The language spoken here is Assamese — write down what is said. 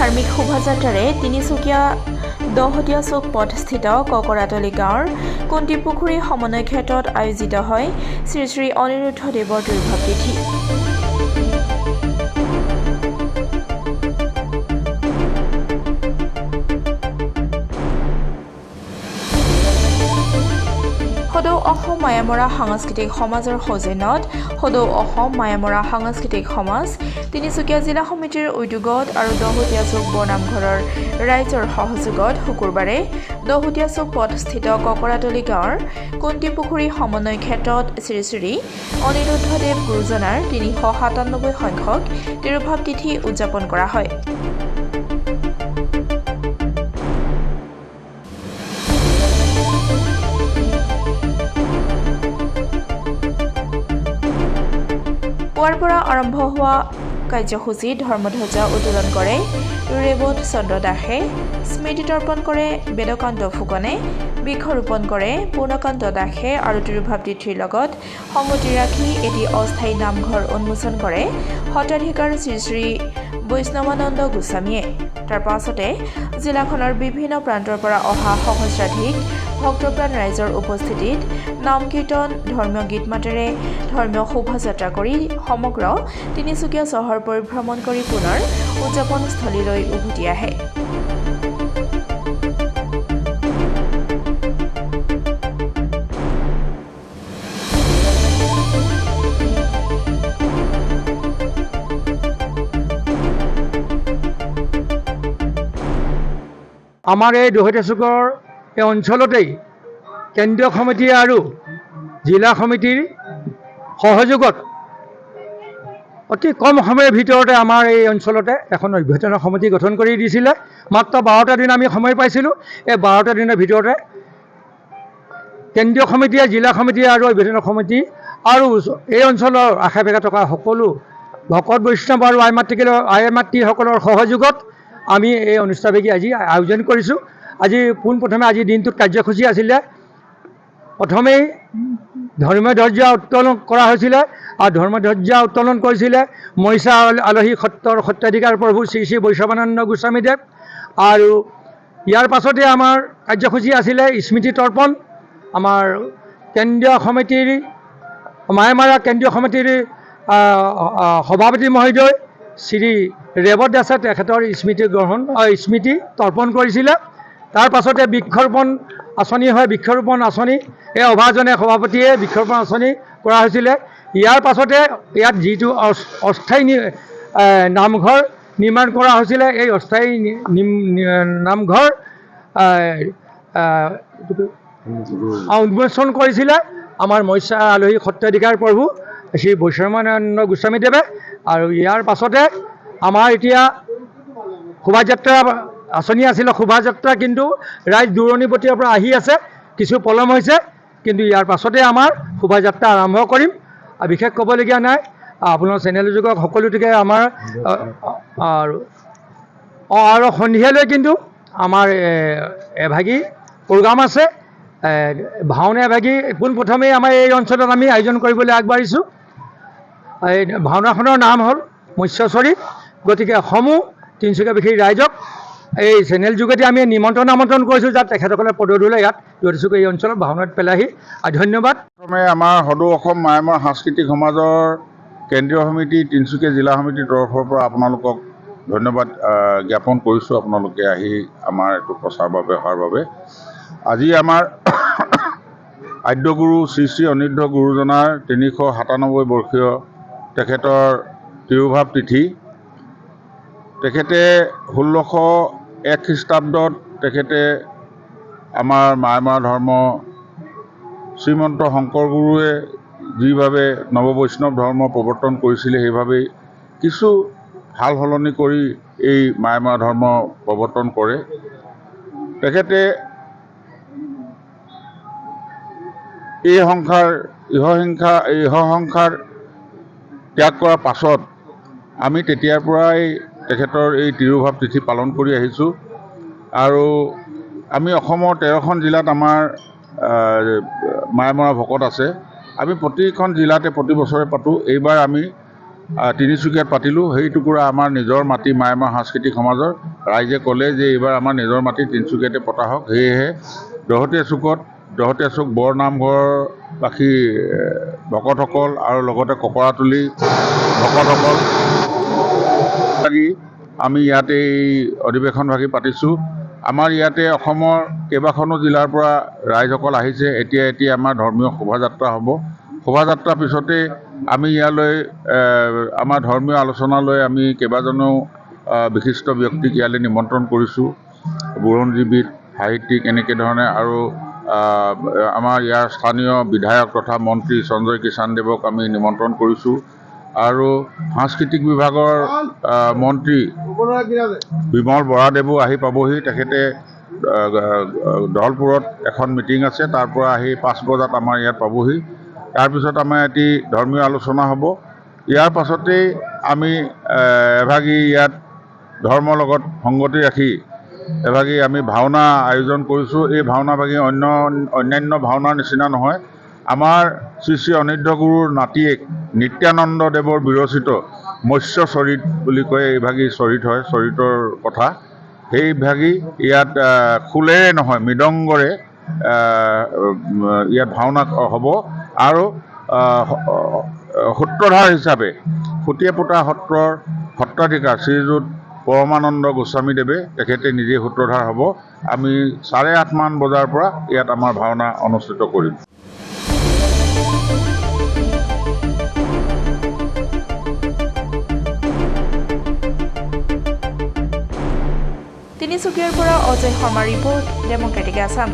ধাৰ্মিক শোভাযাত্ৰাৰে তিনিচুকীয়া দহতীয়া চুক পথস্থিত ককৰাতলী গাঁৱৰ কুন্তিপুখুৰী সমন্বয় ক্ষেত্ৰত আয়োজিত হয় শ্ৰী শ্ৰী অনিৰুদ্ধদেৱৰ তিৰুভাৱ তিথি। সদৌ অসম মায়ামৰা সাংস্কৃতিক সমাজৰ সৌজন্যত সদৌ অসম মায়ামৰা সাংস্কৃতিক সমাজ তিনিচুকীয়া জিলা সমিতিৰ উদ্যোগত আৰু দহতীয়া চুক বৰনামঘৰৰ ৰাইজৰ সহযোগত শুকুৰবাৰে দহতীয়া চুক পথস্থিত ককৰাতলী গাঁৱৰ কুন্তিপুখুৰী সমন্বয় ক্ষেত্ৰত শ্ৰী শ্ৰী অনিৰুদ্ধদেৱ গুৰুজনাৰ ৩৯৭ সংখ্যক তিৰুভাৱ তিথি উদযাপন কৰা হয়। পুৱাৰ পৰা আৰম্ভ হোৱা কাৰ্যসূচীত ধৰ্মধ্বজা উত্তোলন কৰে ৰেৱত চন্দ্ৰ দাসে, স্মৃতি তৰ্পণ কৰে বেদকান্ত ফুকনে, বৃক্ষৰোপণ কৰে পূৰ্ণকান্ত দাসে আৰু তিৰুভাৱ তিথিৰ লগত সংগতি ৰাখি এটি অস্থায়ী নামঘৰ উন্মোচন কৰে সত্ৰাধিকাৰ শ্ৰী শ্ৰী বৈষ্ণৱানন্দ গোস্বামীয়ে। তাৰ পাছতে জিলাখনৰ বিভিন্ন প্ৰান্তৰ পৰা অহা সহস্ৰাধিক ভক্তপ্ৰাণ ৰাইজৰ উপস্থিতিত নাম কীৰ্তন, ধৰ্মীয় গীত মাতেৰে ধৰ্মীয় শোভাযাত্ৰা কৰি সমগ্ৰ তিনিচুকীয়া চহৰ পৰিভ্ৰমণ কৰি পুনৰ উদযাপনস্থলীলৈ উভতি আহে। আমাৰ এই দহতীয়া চুকৰ এই অঞ্চলতেই কেন্দ্ৰীয় সমিতি আৰু জিলা সমিতিৰ সহযোগত অতি কম সময়ৰ ভিতৰতে আমাৰ এই অঞ্চলতে এখন অভ্যৰ্থনা সমিতি গঠন কৰি দিছিলে। মাত্ৰ 12টা দিন আমি সময় পাইছিলোঁ। এই 12টা দিনৰ ভিতৰতে কেন্দ্ৰীয় সমিতিয়ে, জিলা সমিতি আৰু অভ্যৰ্থনা সমিতি আৰু এই অঞ্চলৰ আশে পাশে থকা সকলো ভকত বৈষ্ণৱ আৰু আই মাতৃসকলৰ সহযোগত আমি এই অনুষ্ঠানভাগি আজি আয়োজন কৰিছোঁ। আজি পোনপ্ৰথমে আজিৰ দিনটোত কাৰ্যসূচী আছিলে। প্ৰথমেই ধৰ্মীয় ধ্বজা উত্তোলন কৰা হৈছিলে আৰু ধৰ্মীয় ধ্বজা উত্তোলন কৰিছিলে মৰিষা আলহী সত্ৰৰ সত্ৰাধিকাৰ প্ৰভু শ্ৰী শ্ৰী বৈষ্ণৱানন্দ গোস্বামীদেৱ। আৰু ইয়াৰ পাছতে আমাৰ কাৰ্যসূচী আছিলে স্মৃতি তৰ্পণ। আমাৰ কেন্দ্ৰীয় সমিতিৰ মায়ামাৰা কেন্দ্ৰীয় সমিতিৰ সভাপতি মহোদয় শ্ৰী ৰেৱত দাসে তেখেতৰ স্মৃতি তৰ্পণ কৰিছিলে। তাৰ পাছতে বৃক্ষৰোপণ আঁচনি হয়, বৃক্ষৰোপণ আঁচনি এই অভাজনে সভাপতিয়ে বৃক্ষৰোপণ আঁচনি কৰা হৈছিলে। ইয়াৰ পাছতে ইয়াত যিটো অস্থায়ী নামঘৰ নিৰ্মাণ কৰা হৈছিলে, এই অস্থায়ী নামঘৰ উন্মোচন কৰিছিলে আমাৰ মৰিষা আলহী সত্ৰাধিকাৰ প্ৰভু শ্ৰী বৈষ্ণৱানন্দ গোস্বামীদেৱে। আৰু ইয়াৰ পাছতে আমাৰ এতিয়া শোভাযাত্ৰা আঁচনি আছিলে, শোভাযাত্ৰা কিন্তু ৰাইজ দূৰণিবতীয়াৰ পৰা আহি আছে, কিছু পলম হৈছে, কিন্তু ইয়াৰ পাছতে আমাৰ শোভাযাত্ৰা আৰম্ভ কৰিম। বিশেষ ক'বলগীয়া নাই, আপোনাৰ চেনেল যুগক সকলোটিকে আমাৰ আৰু সন্ধিয়ালৈ কিন্তু আমাৰ এভাগি প্ৰগ্ৰাম আছে, ভাওনা এভাগি পোনপ্ৰথমেই আমাৰ এই অঞ্চলত আমি আয়োজন কৰিবলৈ আগবাঢ়িছোঁ। এই ভাওনাখনৰ নাম হ'ল মৎস্যচৰী। গতিকে সমূহ তিনিচুকীয়াবাসী ৰাইজক এই চেনেল যোগেদি আমি আমন্ত্ৰণ কৰিছোঁ যাতে তেখেতসকলে পদধূলি ইয়াত দহতীয়া চুক এই অঞ্চলত ভাওনাত পেলাহি। ধন্যবাদ। প্ৰথমে আমাৰ সদৌ অসম মায়ামৰা সাংস্কৃতিক সমাজৰ কেন্দ্ৰীয় সমিতি তিনিচুকীয়া জিলা সমিতিৰ তৰফৰ পৰা আপোনালোকক ধন্যবাদ জ্ঞাপন কৰিছোঁ, আপোনালোকে আহি আমাৰ এইটো প্ৰচাৰৰ বাবে অহাৰ বাবে। আজি আমাৰ আদ্যগুৰু শ্ৰী শ্ৰী অনিৰুদ্ধ গুৰুজনাৰ ৩৯৭ বৰ্ষীয় তেখেতৰ তিৰুভাৱ তিথি। তেখেতে ১৬০১ খ্ৰীষ্টাব্দত তেখেতে আমাৰ মায়ামৰা ধৰ্ম শ্ৰীমন্ত শংকৰ গুৰুৱে যিভাৱে নৱবৈষ্ণৱ ধৰ্ম প্ৰৱৰ্তন কৰিছিলে, সেইভাৱেই কিছু সাল সলনি কৰি এই মায়ামৰা ধৰ্ম প্ৰৱৰ্তন কৰে। তেখেতে এই সংসাৰ ত্যাগ কৰাৰ পাছত আমি তেতিয়াৰ পৰাই তেখেতৰ এই তিৰুভাৱ তিথি পালন কৰি আহিছোঁ। আৰু আমি অসমৰ 13খন জিলাত আমাৰ মায়ামৰা ভকত আছে। আমি প্ৰতিখন জিলাতে প্ৰতি বছৰে পাতোঁ। এইবাৰ আমি তিনিচুকীয়াত পাতিলোঁ। সেই টুকুৰা আমাৰ নিজৰ মাটি মায়মৰ সাংস্কৃতিক সমাজৰ ৰাইজে ক'লে যে এইবাৰ আমাৰ নিজৰ মাটি তিনিচুকীয়াতে পতা হওক। সেয়েহে দহতীয়া চুক বৰ নামঘৰবাসী ভকতসকল আৰু লগতে ককৰাতলী ভকতসকল লাগি আমি ইয়াতে এই অধিৱেশনভাগি পাতিছোঁ। আমাৰ ইয়াতে অসমৰ কেইবাখনো জিলাৰ পৰা ৰাইজসকল আহিছে। এতিয়া আমাৰ ধৰ্মীয় শোভাযাত্ৰা হ'ব। শোভাযাত্ৰাৰ পিছতে আমি ইয়ালৈ আমাৰ ধৰ্মীয় আলোচনালৈ আমি কেইবাজনো বিশিষ্ট ব্যক্তিক ইয়ালৈ নিমন্ত্ৰণ কৰিছোঁ। বুৰঞ্জীবিদ, সাহিত্যিক এনেকৈ ধৰণে আৰু আমাৰ ইয়াৰ স্থানীয় বিধায়ক তথা মন্ত্ৰী সঞ্জয় কিষাণ দেৱক আমি নিমন্ত্ৰণ কৰিছোঁ। আৰু সাংস্কৃতিক বিভাগৰ মন্ত্ৰী বিমল বৰাদেৱো আহি পাবহি। তেখেতে দলপুৰত এখন মিটিং আছে, তাৰ পৰা আহি 5 বজাত আমাৰ ইয়াত পাবহি। তাৰপিছত আমাৰ এটি ধৰ্মীয় আলোচনা হ'ব। ইয়াৰ পাছতেই আমি এভাগি ইয়াত ধৰ্মৰ লগত সংগতি ৰাখি এভাগি আমি ভাওনা আয়োজন কৰিছোঁ। এই ভাওনাভাগি অন্যান্য ভাওনাৰ নিচিনা নহয়। আমাৰ শ্ৰী শ্ৰী অনিৰুদ্ধ গুৰুৰ নাতিয়েক নিত্যানন্দ দেৱৰ বিৰচিত মৎস্য চৰিত বুলি কয় এইভাগি চৰিত হয়, চৰিতৰ কথা। সেইভাগি ইয়াত খোলেৰে নহয় মৃদংগৰে ইয়াত ভাওনা হ'ব। আৰু সূত্ৰধাৰ হিচাপে সুতীয়াপুতা সত্ৰৰ সত্ৰাধিকাৰ শ্ৰীযুত পৰমানন্দ গোস্বামীদেৱে তেখেতে নিজে সূত্ৰধাৰ হ'ব। আমি 8:30 মান বজাৰ পৰা ইয়াত আমাৰ ভাওনা অনুষ্ঠিত কৰিম। তিনিচুকীয়াৰ পৰা অজয় শৰ্মা ৰিপৰ্ট, ডেম'ক্ৰেটিক আছাম।